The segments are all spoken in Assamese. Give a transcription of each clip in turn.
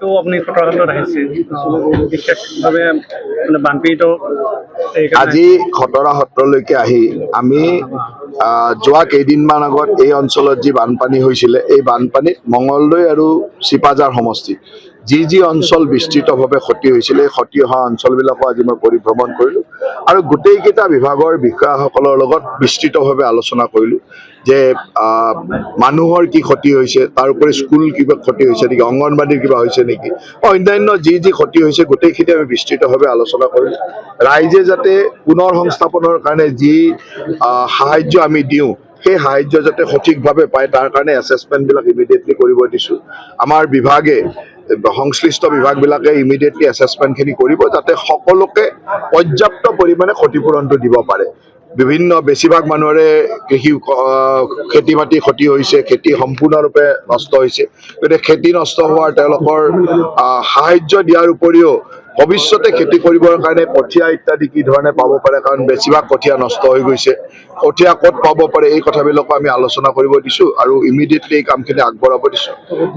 তো আপুনি খটৰাঘাটত আহিছে বিশেষভাৱে মানে বানপীড়িত আজি খটৰা সত্ৰলৈকে আহি আমি যোৱা কেইদিনমান আগত এই অঞ্চলত যি বানপানী হৈছিলে এই বানপানীত মঙলদৈ আৰু চিপাঝাৰ সমষ্টি যি অঞ্চল বিস্তৃতভাৱে ক্ষতি হৈছিলে এই ক্ষতি হোৱা অঞ্চলবিলাকো আজি মই পৰিভ্ৰমণ কৰিলোঁ আৰু গোটেইকেইটা বিভাগৰ বিষয়াসকলৰ লগত বিস্তৃতভাৱে আলোচনা কৰিলোঁ যে মানুহৰ কি ক্ষতি হৈছে তাৰ উপৰি স্কুল কিবা ক্ষতি হৈছে নেকি অংগনবাড়ীৰ কিবা হৈছে নেকি অন্যান্য যি ক্ষতি হৈছে গোটেইখিনি আমি বিস্তৃতভাৱে আলোচনা কৰিলোঁ ৰাইজে যাতে পুনৰ সংস্থাপনৰ কাৰণে যি সাহায্য আমি দিওঁ সেই সাহায্য যাতে সঠিকভাৱে পায় তাৰ কাৰণে এছেছমেণ্টবিলাক ইমিডিয়েটলি কৰিব দিছোঁ আমাৰ বিভাগে সংশ্লিষ্ট বিভাগবিলাকে ইমিডিয়েটলি এছেছমেণ্টখিনি কৰিব যাতে সকলোকে পৰ্যাপ্ত পৰিমাণে ক্ষতিপূৰণটো দিব পাৰে বিভিন্ন বেছিভাগ মানুহৰে খেতি মাটি ক্ষতি হৈছে খেতি সম্পূৰ্ণৰূপে নষ্ট হৈছে গতিকে খেতি নষ্ট হোৱাৰ তেওঁলোকৰ সাহায্য দিয়াৰ উপৰিও ভৱিষ্যতে খেতি কৰিবৰ কাৰণে কঠীয়া ইত্যাদি কি ধৰণে পাব পাৰে কাৰণ বেছিভাগ কঠীয়া নষ্ট হৈ গৈছে কঠীয়া ক'ত পাব পাৰে এই কথাবিলাকো আমি আলোচনা কৰিব দিছোঁ আৰু ইমিডিয়েটলি এই কামখিনি আগবঢ়াব দিছোঁ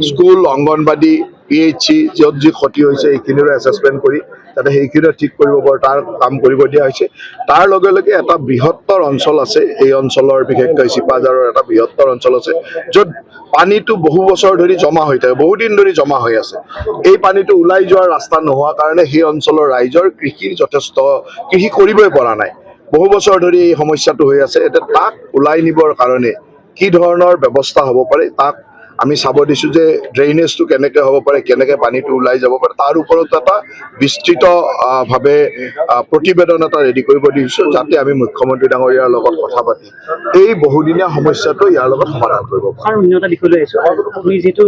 স্কুল অংগনবাড়ী PHC য'ত যি ক্ষতি হৈছে এইখিনিৰো এছেছমেণ্ট কৰি যাতে সেইখিনিও ঠিক কৰিব পাৰে তাৰ কাম কৰিব দিয়া হৈছে তাৰ লগে লগে এটা বৃহত্তৰ অঞ্চল আছে এই অঞ্চলৰ বিশেষকৈ চিপাঝাৰৰ এটা বৃহত্তৰ অঞ্চল আছে য'ত পানীটো বহু বছৰ ধৰি জমা হৈ থাকে বহুদিন ধৰি জমা হৈ আছে এই পানীটো ওলাই যোৱাৰ ৰাস্তা নোহোৱা কাৰণে সেই অঞ্চলৰ ৰাইজৰ কৃষি কৰিবই পৰা নাই বহু বছৰ ধৰি এই সমস্যাটো হৈ আছে এতিয়া তাক ওলাই নিবৰ কাৰণে কি ধৰণৰ ব্যৱস্থা হ'ব পাৰে তাক আমি চাব দিছোঁ যে ড্ৰেইনেজটো কেনেকৈ হ'ব পাৰে কেনেকৈ পানীটো ওলাই যাব পাৰে তাৰ ওপৰত এটা বিস্তৃতভাৱে প্ৰতিবেদন এটা ৰেডি কৰিব দিছোঁ যাতে আমি মুখ্যমন্ত্ৰী ডাঙৰীয়াৰ লগত কথা পাতি এই বহুদিনীয়া সমস্যাটো ইয়াৰ লগত সমাধান কৰিব পাৰোঁ। আৰু অন্য এটা বিষয়লৈ আহিছোঁ আপুনি যিটো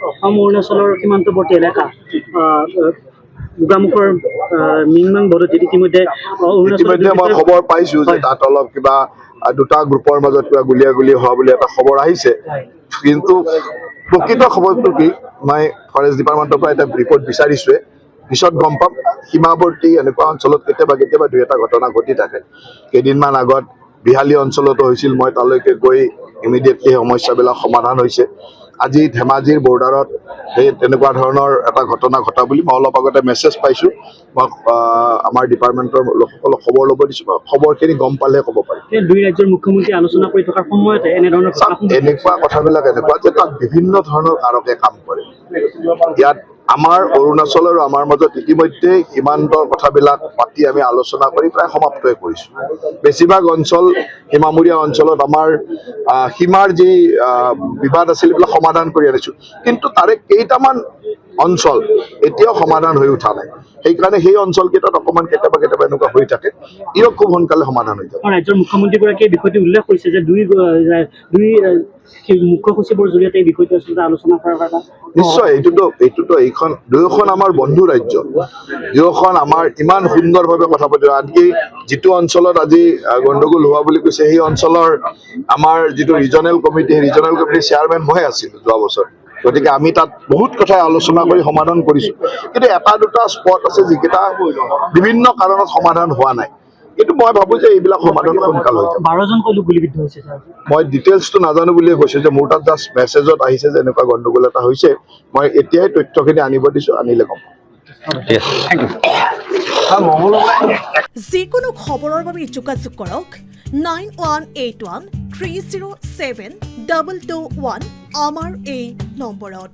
অসম অৰুণাচলৰ সীমান্তৱৰ্তী এলেকা গোগামুখৰ মিংমাং বৰতীত ইতিমধ্যে মই খবৰ পাইছোঁ যে তাত অলপ কিবা দুটা গ্ৰুপৰ মাজত কিবা গুলিয়াগুলি হোৱা বুলি এটা খবৰ আহিছে কিন্তু প্ৰকৃত খবৰটো কি মই ফৰেষ্ট ডিপাৰ্টমেণ্টৰ পৰা এটা ৰিপৰ্ট বিচাৰিছোঁৱে পিছত গম পাম সীমাৱৰ্তী এনেকুৱা অঞ্চলত কেতিয়াবা দুই এটা ঘটনা ঘটি থাকে কেইদিনমান আগত বিহালী অঞ্চলতো হৈছিল মই তালৈকে গৈ ইমিডিয়েটলি সমস্যাবিলাক সমাধান হৈছে আজি ধেমাজিৰ বৰ্ডাৰত সেই তেনেকুৱা ধৰণৰ এটা ঘটনা ঘটা বুলি মই অলপ আগতে মেছেজ পাইছোঁ মই আমাৰ ডিপাৰ্টমেণ্টৰ লোকসকলক খবৰ ল'ব দিছোঁ খবৰখিনি গম পালেহে ক'ব পাৰিম দুই ৰাজ্যৰ মুখ্যমন্ত্ৰী আলোচনা কৰি থকাৰ সময়তে এনেকুৱা কথাবিলাক এনেকুৱা যে তাত বিভিন্ন ধৰণৰ কাৰকে কাম কৰে ইয়াত আমাৰ অৰুণাচল আৰু আমাৰ মাজত ইতিমধ্যে সীমান্তৰ কথাবিলাক পাতি আমি আলোচনা কৰি প্ৰায় সমাপ্তই কৰিছোঁ বেছিভাগ অঞ্চল সীমামূৰীয়া অঞ্চলত আমাৰ সীমাৰ যি বিবাদ আছিল এইবিলাক সমাধান কৰি আনিছোঁ কিন্তু তাৰে কেইটামান অঞ্চল এতিয়াও সমাধান হৈ উঠা নাই সেইকাৰণে সেই অঞ্চলকেইটাত অকণমান কেতিয়াবা এনেকুৱা হৈ থাকে ইও খুব সোনকালে সমাধান হৈ যাব ৰাজ্যৰ মুখ্যমন্ত্ৰীগৰাকীয়ে বিষয়টো উল্লেখ কৰিছে যে দুই মুখ্য সচিবৰ জৰিয়তে এই বিষয়টো আচলতে আলোচনা কৰাৰ কাৰণে নিশ্চয় এইটোতো এইখন দুয়োখন আমাৰ বন্ধু ৰাজ্য দুয়োখন আমাৰ ইমান সুন্দৰভাৱে কথা পাতিব আনকি যিটো অঞ্চলত আজি গণ্ডগোল হোৱা বুলি কৈছে সেই অঞ্চলৰ আমাৰ যিটো ৰিজনেল কমিটিৰ চেয়াৰমেন মই আছিলোঁ যোৱা বছৰ গতিকে আমি তাত বহুত কথাই আলোচনা কৰি সমাধান কৰিছোঁ কিন্তু এটা দুটা স্পট আছে যিকেইটা বিভিন্ন কাৰণত সমাধান হোৱা নাই কিন্তু মই ভাবোঁ যে এইবিলাক সমাধান সোনকালে হৈ যাব 12জন গুলিবিদ্ধ হৈছে মই ডিটেইলছটো নাজানো বুলিয়ে কৈছোঁ যে মোৰ তাত জাষ্ট মেছেজত আহিছে যে এনেকুৱা গণ্ডগোল এটা হৈছে মই এতিয়াই তথ্যখিনি আনিব দিছোঁ আনিলে ক'ম যিকোনো খবৰৰ বাবে যোগাযোগ কৰক 9181307221 আমাৰ এই নম্বৰত।